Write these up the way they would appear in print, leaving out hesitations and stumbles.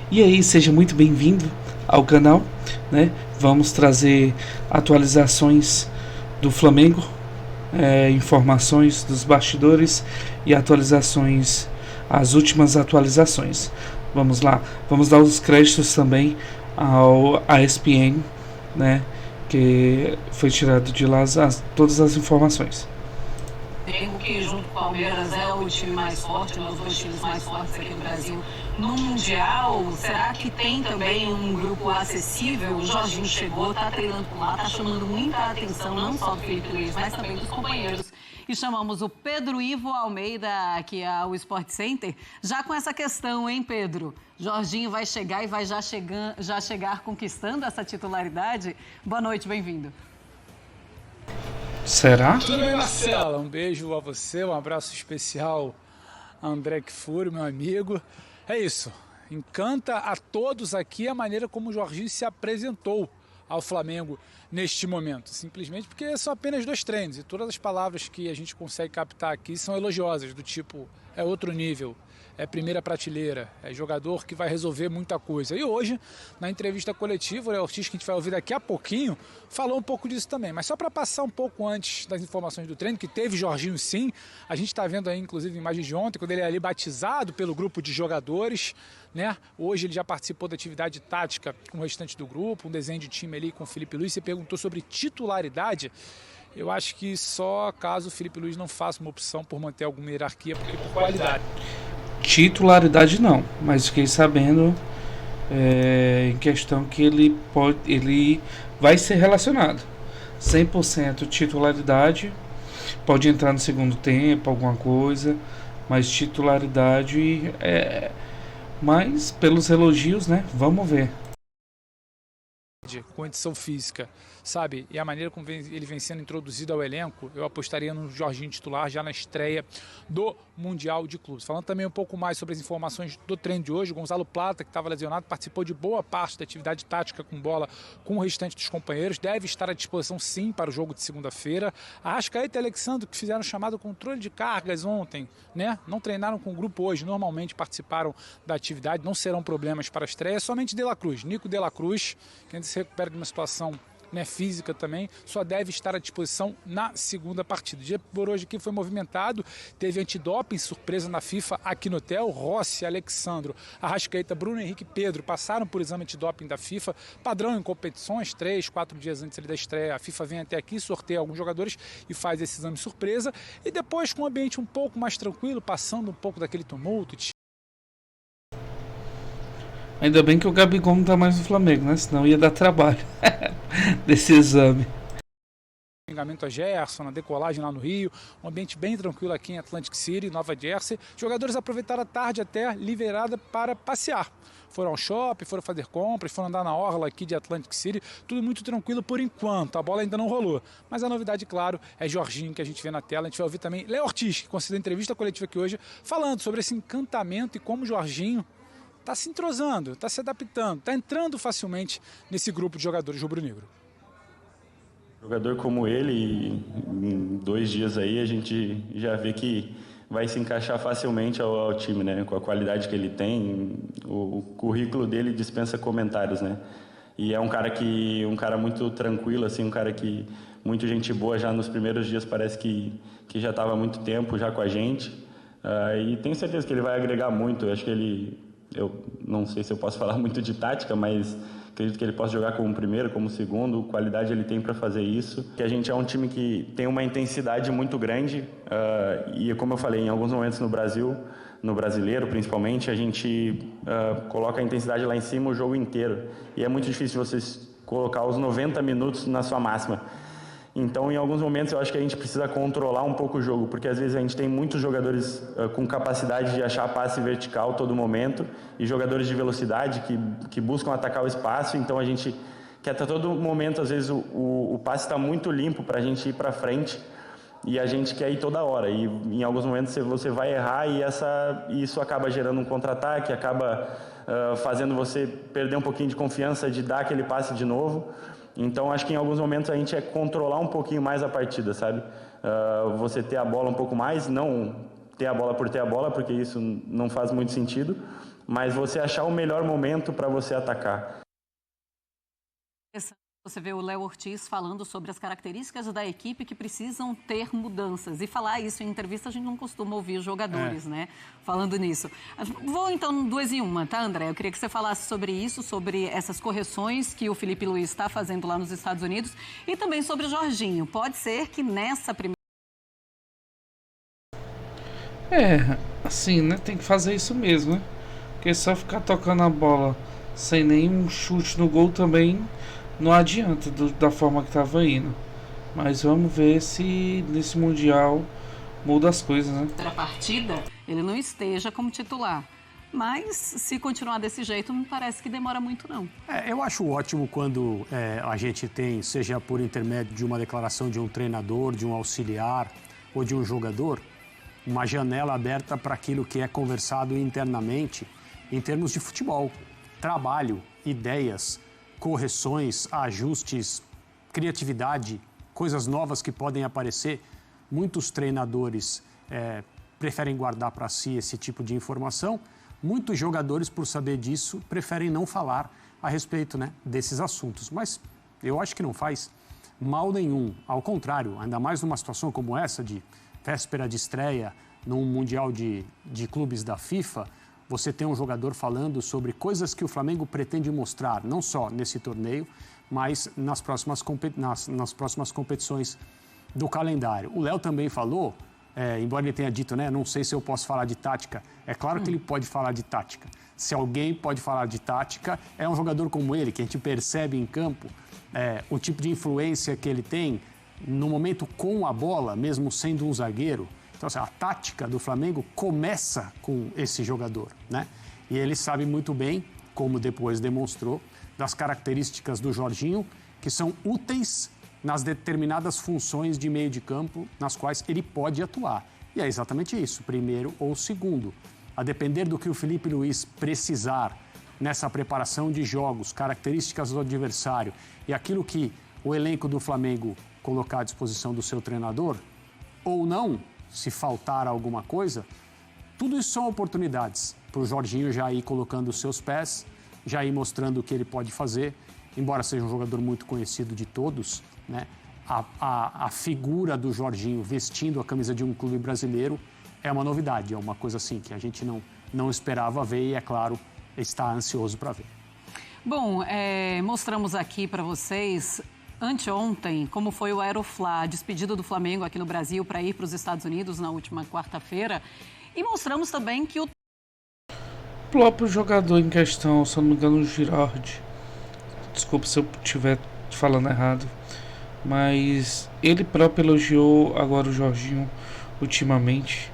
E aí, seja muito bem-vindo ao canal, né? Vamos trazer atualizações do Flamengo, informações dos bastidores e atualizações, as últimas atualizações. Vamos lá, vamos dar os créditos também ao ESPN, né? Que foi tirado de lá todas as informações. Flamengo, que junto com o Palmeiras é o time mais forte, os dois times mais fortes aqui no Brasil no Mundial. Será que tem também um grupo acessível? O Jorginho chegou, está treinando por lá, está chamando muita atenção, não só do Felipe Luiz, mas também dos companheiros. E chamamos o Pedro Ivo Almeida aqui ao Sport Center, já com essa questão, hein, Pedro? Jorginho vai chegar e vai já chegar conquistando essa titularidade? Boa noite, bem-vindo. Será? Tudo bem, Marcela? Um beijo a você, um abraço especial a André Kfouri, meu amigo. É isso, encanta a todos aqui a maneira como o Jorginho se apresentou ao Flamengo neste momento. Simplesmente porque são apenas 2 treinos e todas as palavras que a gente consegue captar aqui são elogiosas, do tipo, é outro nível, é primeira prateleira, é jogador que vai resolver muita coisa. E hoje, na entrevista coletiva, o Léo Ortiz, que a gente vai ouvir daqui a pouquinho, falou um pouco disso também. Mas só para passar um pouco antes das informações do treino, que teve Jorginho sim, a gente está vendo aí, inclusive, imagens de ontem, quando ele é ali batizado pelo grupo de jogadores, né? Hoje ele já participou da atividade tática com o restante do grupo, um desenho de time ali com o Felipe Luiz. Você perguntou sobre titularidade. Eu acho que só caso o Felipe Luiz não faça uma opção por manter alguma hierarquia, porque por qualidade. Titularidade não, mas fiquei sabendo em questão que ele vai ser relacionado. 100% titularidade, pode entrar no segundo tempo, alguma coisa, mas titularidade mas pelos elogios, né? Vamos ver. Condição física, sabe? E a maneira como ele vem sendo introduzido ao elenco, eu apostaria no Jorginho titular já na estreia do Mundial de Clubes. Falando também um pouco mais sobre as informações do treino de hoje, o Gonzalo Plata, que estava lesionado, participou de boa parte da atividade tática com bola com o restante dos companheiros, deve estar à disposição sim para o jogo de segunda-feira. A Arrascaeta e Alexandre, que fizeram o chamado controle de cargas ontem, né? Não treinaram com o grupo hoje, normalmente participaram da atividade, não serão problemas para a estreia, somente De La Cruz, Nico De La Cruz, que ainda se recupera de uma situação, né, física também, só deve estar à disposição na segunda partida. O dia por hoje aqui foi movimentado, teve antidoping, surpresa na FIFA aqui no hotel. Rossi, Alexandro, Arrascaeta, Bruno Henrique e Pedro passaram por exame antidoping da FIFA, padrão em competições, 3, 4 dias antes da estreia, a FIFA vem até aqui, sorteia alguns jogadores e faz esse exame surpresa, e depois com o ambiente um pouco mais tranquilo, passando um pouco daquele tumulto. Ainda bem que o Gabigol não tá mais no Flamengo, né? Senão ia dar trabalho desse exame. Xingamento a Gerson, na decolagem lá no Rio, um ambiente bem tranquilo aqui em Atlantic City, Nova Jersey. Jogadores aproveitaram a tarde até liberada para passear. Foram ao shopping, foram fazer compras, foram andar na orla aqui de Atlantic City, tudo muito tranquilo por enquanto, a bola ainda não rolou. Mas a novidade, claro, é Jorginho, que a gente vê na tela. A gente vai ouvir também Léo Ortiz, que concedeu entrevista coletiva aqui hoje, falando sobre esse encantamento e como o Jorginho está se entrosando, está se adaptando, está entrando facilmente nesse grupo de jogadores rubro-negro. Jogador como ele, em 2 dias aí a gente já vê que vai se encaixar facilmente ao time, né? Com a qualidade que ele tem, o currículo dele dispensa comentários, né? E é um cara muito tranquilo, assim, um cara que muito gente boa. Já nos primeiros dias parece que já estava há muito tempo já com a gente, e tenho certeza que ele vai agregar muito. Eu acho que eu não sei se eu posso falar muito de tática, mas acredito que ele possa jogar como primeiro, como segundo. Qualidade ele tem para fazer isso. Que a gente é um time que tem uma intensidade muito grande, e como eu falei, em alguns momentos no Brasil, no brasileiro principalmente, a gente coloca a intensidade lá em cima o jogo inteiro. E é muito difícil você colocar os 90 minutos na sua máxima. Então, em alguns momentos, eu acho que a gente precisa controlar um pouco o jogo, porque às vezes a gente tem muitos jogadores com capacidade de achar passe vertical todo momento e jogadores de velocidade que buscam atacar o espaço. Então, a gente quer estar todo momento, às vezes o passe está muito limpo para a gente ir para frente e a gente quer ir toda hora. E em alguns momentos você vai errar e isso acaba gerando um contra-ataque, acaba fazendo você perder um pouquinho de confiança de dar aquele passe de novo. Então, acho que em alguns momentos a gente é controlar um pouquinho mais a partida, sabe? Você ter a bola um pouco mais, não ter a bola por ter a bola, porque isso não faz muito sentido, mas você achar o melhor momento para você atacar. Você vê o Léo Ortiz falando sobre as características da equipe que precisam ter mudanças. E falar isso em entrevista, a gente não costuma ouvir os jogadores, né? Falando nisso. Vou, então, 2 em 1, tá, André? Eu queria que você falasse sobre isso, sobre essas correções que o Felipe Luiz está fazendo lá nos Estados Unidos e também sobre o Jorginho. Pode ser que nessa primeira... Assim, né? Tem que fazer isso mesmo, né? Porque só ficar tocando a bola sem nenhum chute no gol também... Não adianta da forma que estava indo. Mas vamos ver se nesse Mundial muda as coisas, né? A partida, ele não esteja como titular. Mas se continuar desse jeito, não parece que demora muito, não. Eu acho ótimo quando a gente tem, seja por intermédio de uma declaração de um treinador, de um auxiliar ou de um jogador, uma janela aberta para aquilo que é conversado internamente em termos de futebol, trabalho, ideias, correções, ajustes, criatividade, coisas novas que podem aparecer. Muitos treinadores preferem guardar para si esse tipo de informação. Muitos jogadores, por saber disso, preferem não falar a respeito, né, desses assuntos. Mas eu acho que não faz mal nenhum. Ao contrário, ainda mais numa situação como essa, de véspera de estreia num Mundial de clubes da FIFA, você tem um jogador falando sobre coisas que o Flamengo pretende mostrar, não só nesse torneio, mas nas próximas competições do calendário. O Léo também falou, embora ele tenha dito, né, não sei se eu posso falar de tática, é claro que ele pode falar de tática. Se alguém pode falar de tática, é um jogador como ele, que a gente percebe em campo o tipo de influência que ele tem no momento com a bola, mesmo sendo um zagueiro. Então, assim, a tática do Flamengo começa com esse jogador, né? E ele sabe muito bem, como depois demonstrou, das características do Jorginho, que são úteis nas determinadas funções de meio de campo nas quais ele pode atuar. E é exatamente isso, primeiro ou segundo. A depender do que o Felipe Luiz precisar nessa preparação de jogos, características do adversário e aquilo que o elenco do Flamengo colocar à disposição do seu treinador, ou não, se faltar alguma coisa, tudo isso são oportunidades para o Jorginho já ir colocando os seus pés, já ir mostrando o que ele pode fazer, embora seja um jogador muito conhecido de todos, né? A figura do Jorginho vestindo a camisa de um clube brasileiro é uma novidade, é uma coisa assim que a gente não esperava ver e, é claro, está ansioso para ver. Bom, mostramos aqui para vocês anteontem como foi o Aeroflá, a despedida do Flamengo aqui no Brasil para ir para os Estados Unidos na última quarta-feira. E mostramos também que o próprio jogador em questão, se eu não me engano, o Girardi, desculpa se eu estiver falando errado, mas ele próprio elogiou agora o Jorginho ultimamente,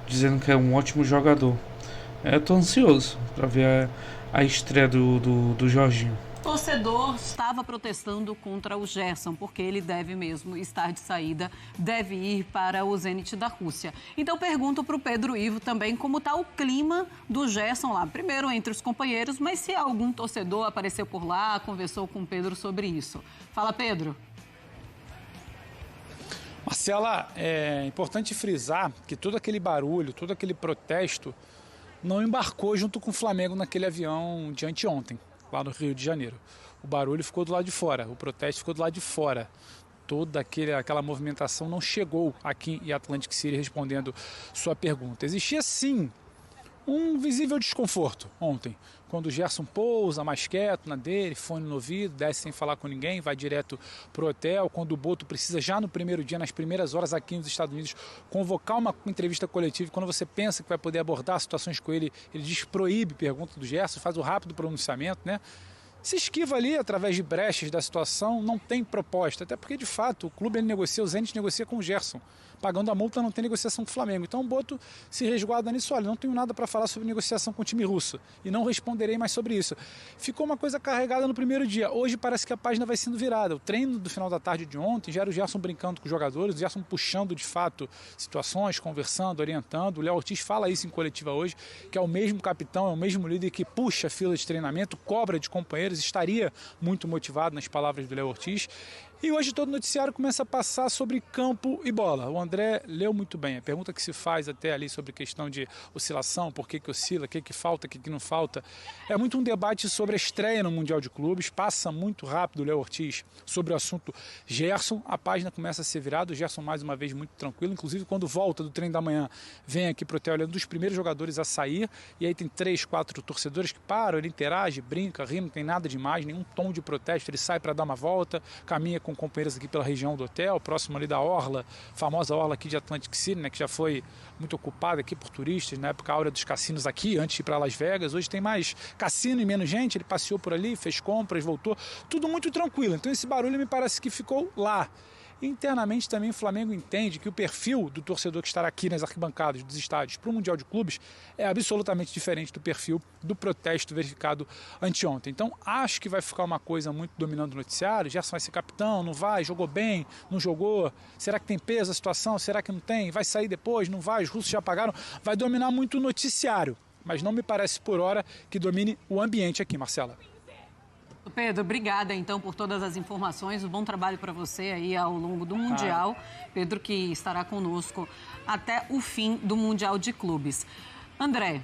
dizendo que é um ótimo jogador. Eu tô ansioso para ver a estreia do Jorginho. O torcedor estava protestando contra o Gerson, porque ele deve mesmo estar de saída, deve ir para o Zenit da Rússia. Então pergunto para o Pedro Ivo também como está o clima do Gerson lá. Primeiro entre os companheiros, mas se algum torcedor apareceu por lá, conversou com o Pedro sobre isso. Fala, Pedro. Marcela, é importante frisar que todo aquele barulho, todo aquele protesto não embarcou junto com o Flamengo naquele avião de anteontem, lá no Rio de Janeiro. O barulho ficou do lado de fora, o protesto ficou do lado de fora. Toda aquela movimentação não chegou aqui em Atlantic City, respondendo sua pergunta. Existia sim um visível desconforto ontem, quando o Gerson pousa mais quieto na dele, fone no ouvido, desce sem falar com ninguém, vai direto pro hotel, quando o Boto precisa já no primeiro dia, nas primeiras horas aqui nos Estados Unidos, convocar uma entrevista coletiva, quando você pensa que vai poder abordar situações com ele, ele proíbe pergunta do Gerson, faz o rápido pronunciamento, né? Se esquiva ali através de brechas da situação, não tem proposta, até porque de fato o clube ele negocia, o Zenit negocia com o Gerson. Pagando a multa não tem negociação com o Flamengo. Então o Boto se resguarda nisso. Olha, não tenho nada para falar sobre negociação com o time russo e não responderei mais sobre isso. Ficou uma coisa carregada no primeiro dia. Hoje parece que a página vai sendo virada. O treino do final da tarde de ontem já era o Gerson brincando com os jogadores, o Gerson puxando de fato situações, conversando, orientando. O Léo Ortiz fala isso em coletiva hoje, que é o mesmo capitão, é o mesmo líder que puxa a fila de treinamento, cobra de companheiros, estaria muito motivado nas palavras do Léo Ortiz. E hoje todo noticiário começa a passar sobre campo e bola. O André leu muito bem. A pergunta que se faz até ali sobre questão de oscilação, por que oscila, o que falta, o que não falta, é muito um debate sobre a estreia no Mundial de Clubes. Passa muito rápido o Léo Ortiz sobre o assunto Gerson. A página começa a ser virada. O Gerson mais uma vez muito tranquilo. Inclusive quando volta do treino da manhã, vem aqui pro hotel, ele é um dos primeiros jogadores a sair. E aí tem 3, 4 torcedores que param, ele interage, brinca, ri, não tem nada demais, nenhum tom de protesto. Ele sai para dar uma volta, caminha com companheiros aqui pela região do hotel, próximo ali da Orla, famosa Orla aqui de Atlantic City, né, que já foi muito ocupada aqui por turistas, na época a áurea dos cassinos aqui, antes de ir para Las Vegas. Hoje tem mais cassino e menos gente, ele passeou por ali, fez compras, voltou, tudo muito tranquilo. Então esse barulho me parece que ficou lá. Internamente também o Flamengo entende que o perfil do torcedor que estará aqui nas arquibancadas dos estádios para o Mundial de Clubes é absolutamente diferente do perfil do protesto verificado anteontem. Então acho que vai ficar uma coisa muito dominando o noticiário. Gerson vai ser capitão, não vai, jogou bem, não jogou, será que tem peso a situação, será que não tem, vai sair depois, não vai, os russos já pagaram, vai dominar muito o noticiário, mas não me parece por hora que domine o ambiente aqui, Marcela. Pedro, obrigada então por todas as informações, um bom trabalho para você aí ao longo do Mundial. Pedro que estará conosco até o fim do Mundial de Clubes. André,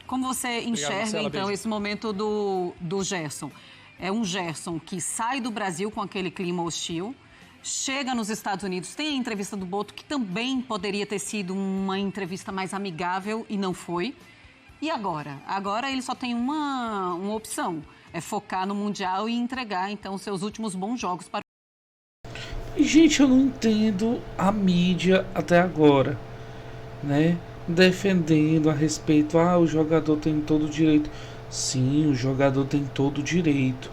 como você enxerga Marcela, então esse momento do Gerson? É um Gerson que sai do Brasil com aquele clima hostil, chega nos Estados Unidos, tem a entrevista do Boto que também poderia ter sido uma entrevista mais amigável e não foi. E agora? Agora ele só tem uma opção. É focar no Mundial e entregar, então, seus últimos bons jogos para... Gente, eu não entendo a mídia até agora, né? Defendendo a respeito, o jogador tem todo o direito. Sim, o jogador tem todo o direito.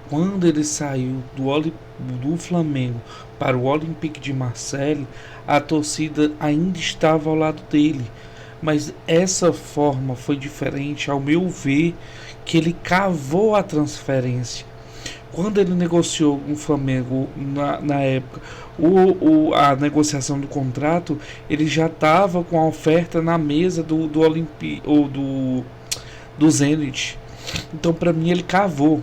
Quando ele saiu do Flamengo para o Olympique de Marseille, a torcida ainda estava ao lado dele. Mas essa forma foi diferente, ao meu ver, que ele cavou a transferência. Quando ele negociou com o Flamengo na época, a negociação do contrato, ele já estava com a oferta na mesa do Zenit. Então, para mim, ele cavou.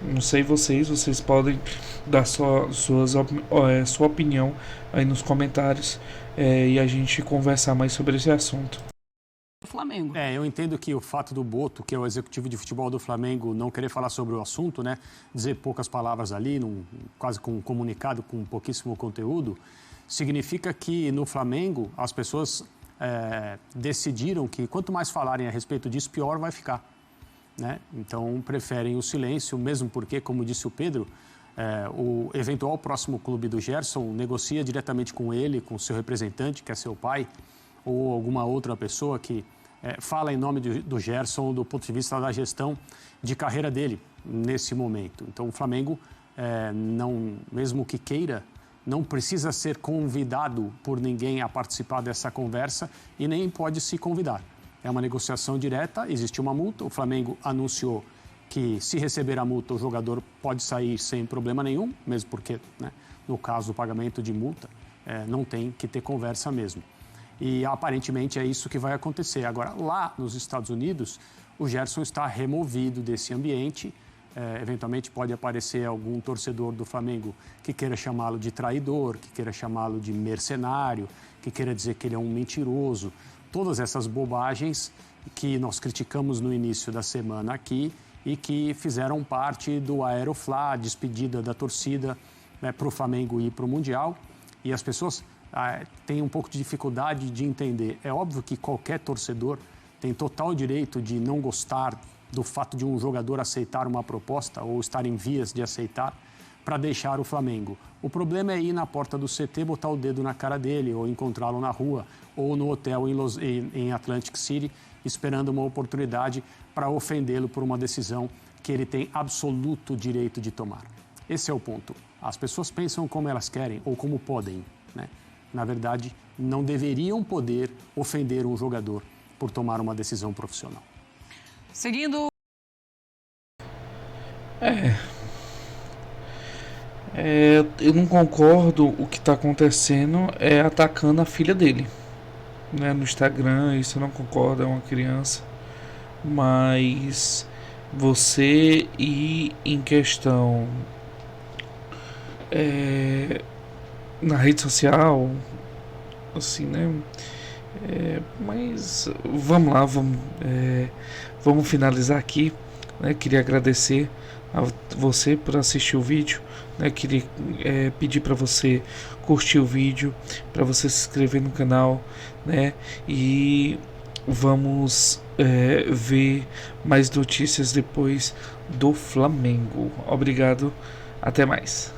Não sei vocês podem dar sua opinião aí nos comentários e a gente conversar mais sobre esse assunto. Flamengo. Eu entendo que o fato do Boto, que é o executivo de futebol do Flamengo, não querer falar sobre o assunto, né, dizer poucas palavras ali, quase com um comunicado com pouquíssimo conteúdo, significa que no Flamengo as pessoas decidiram que quanto mais falarem a respeito disso, pior vai ficar, né? Então preferem o silêncio, mesmo porque, como disse o Pedro, o eventual próximo clube do Gerson negocia diretamente com ele, com seu representante, que é seu pai, ou alguma outra pessoa que fala em nome do Gerson do ponto de vista da gestão de carreira dele nesse momento. Então o Flamengo, não, mesmo que queira, não precisa ser convidado por ninguém a participar dessa conversa e nem pode se convidar. É uma negociação direta, existe uma multa, o Flamengo anunciou que se receber a multa o jogador pode sair sem problema nenhum, mesmo porque, né, no caso do pagamento de multa, não tem que ter conversa mesmo. E aparentemente é isso que vai acontecer. Agora, lá nos Estados Unidos, o Gerson está removido desse ambiente. Eventualmente pode aparecer algum torcedor do Flamengo que queira chamá-lo de traidor, que queira chamá-lo de mercenário, que queira dizer que ele é um mentiroso. Todas essas bobagens que nós criticamos no início da semana aqui e que fizeram parte do Aeroflá, a despedida da torcida, né, para o Flamengo ir para o Mundial. E as pessoas tem um pouco de dificuldade de entender. É óbvio que qualquer torcedor tem total direito de não gostar do fato de um jogador aceitar uma proposta ou estar em vias de aceitar para deixar o Flamengo. O problema é ir na porta do CT, botar o dedo na cara dele ou encontrá-lo na rua ou no hotel em Atlantic City, esperando uma oportunidade para ofendê-lo por uma decisão que ele tem absoluto direito de tomar. Esse é o ponto. As pessoas pensam como elas querem ou como podem, né? Na verdade, não deveriam poder ofender um jogador por tomar uma decisão profissional. Seguindo... eu não concordo. O que está acontecendo é atacando a filha dele, né, no Instagram. Isso eu não concordo, é uma criança. Mas você ir em questão na rede social, assim, né? Mas vamos lá, vamos finalizar aqui, né? Queria agradecer a você por assistir o vídeo, né? Queria pedir para você curtir o vídeo, para você se inscrever no canal, né? E vamos ver mais notícias depois do Flamengo. Obrigado, até mais.